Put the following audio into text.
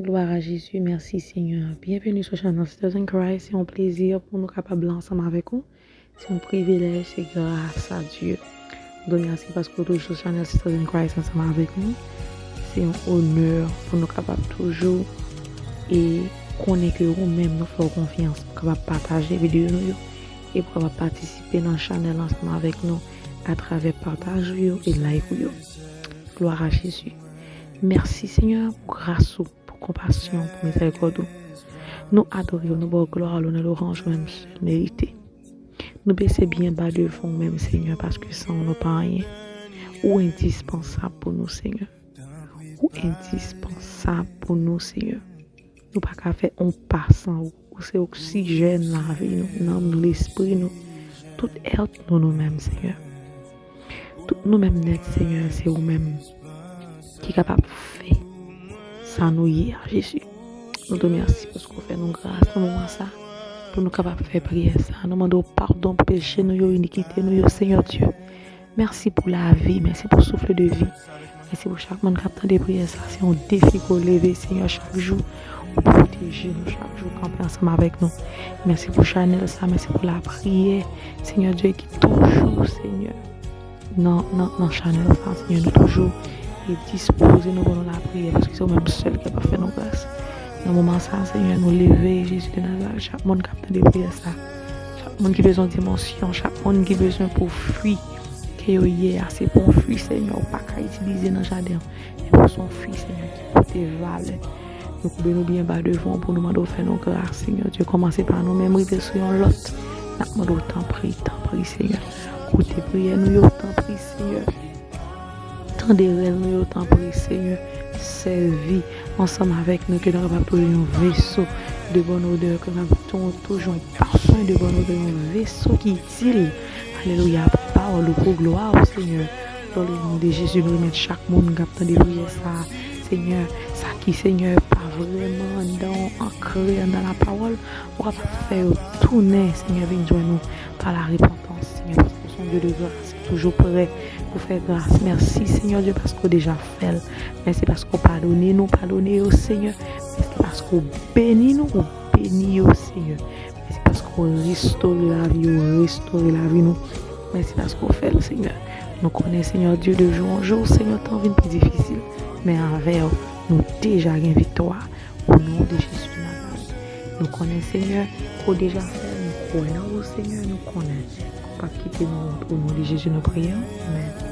Gloire à Jésus, merci Seigneur. Bienvenue sur Channel Sisters in Christ. C'est un plaisir pour nous capables ensemble avec vous. C'est un privilège, c'est grâce à Dieu. Nous merci parce que toujours sur Channel Sisters in Christ ensemble avec nous. C'est un honneur pour nous capables toujours et connaître que nous-mêmes nous faisons confiance pour capable partager vidéo nous et pour capable participer dans le channel ensemble avec nous à travers partage et live. Gloire à Jésus. Merci Seigneur pour grâce, pour compassion, pour miséricorde. Nous adorons, nous bonne gloire, l'honneur, l'orange, même mérité. Nous baissons bien bas devant même Seigneur parce que sans nous pas rien. Ou indispensable pour nous Seigneur. Ou indispensable pour nous Seigneur. Nous pas qu'à faire un pas sans ou c'est oxygène la vie nous, l'esprit nous. Tout health nous-mêmes Seigneur. Tout nous-mêmes net Seigneur, c'est vous-même qui est capable de faire ça nous hier Jésus. Nous te remercions parce qu'on fait nos grâces dans le moment ça pour nous capables de faire prière ça. Nous demandons pardon pour péché nous, iniquité nous, Seigneur Dieu. Merci pour la vie, merci pour le souffle de vie. Merci pour chaque monde qui a des prières ça. C'est un défi qu'on lève Seigneur chaque jour. Pour protéger nous chaque jour, camper ensemble avec nous. Merci pour Chanel ça, merci pour la prière. Seigneur Dieu qui toujours Seigneur. Non, Chanel ça, Seigneur nous toujours et disposer nous pour la prière parce que c'est nous-mêmes seuls qui peuvent faire nos grâces. Dans le moment ça, Seigneur, nous lever Jésus de Nazareth, chaque monde qui a des prières ça. Chaque monde qui a besoin de dimension, chaque monde qui a besoin pour fuir. Que hier, c'est pour fuir, Seigneur, pas qu'à utiliser dans le jardin. Et pour son fils, Seigneur, qui porte valeur. Nous pouvons bien bas devant pour nous demander de faire nos grâces, Seigneur. Dieu, commencez par nous-mêmes, river sur l'autre. Nous demandons tant prie, Seigneur. Côté prière, nous tant prie, Seigneur. Tant de rêves, nous tant prie, Seigneur. Servi ensemble avec nous, que nous avons toujours un vaisseau de bonne odeur, que nous avons toujours un parfum de bonne odeur, un vaisseau qui est utile. Alléluia, parole pour gloire au Seigneur. Dans le nom de Jésus, nous remettons chaque monde qui a des prières, ça, Seigneur, ça qui, Seigneur, pas vraiment ancré dans la parole, on va faire tourner, Seigneur, viens joindre nous par la repentance, Seigneur, parce que son Dieu de grâce, toujours prêt pour faire grâce. Merci, Seigneur Dieu, parce qu'on déjà fait. Merci parce qu'on pardonne au Seigneur. Merci parce qu'on bénit nous, au Seigneur. Merci parce qu'on restaure la vie, nous. Merci parce qu'on fait le Seigneur. Nous connaissons, Seigneur Dieu, de jour en jour, Seigneur, tant vie plus difficile. Mais envers nous déjà une victoire au nom de Jésus de Nazareth. Nous connaissons, Seigneur, qu'on déjà fait, nous croyons au Seigneur, nous connaissons. Pas quitter nous au nom de Jésus, nous prions. Amen.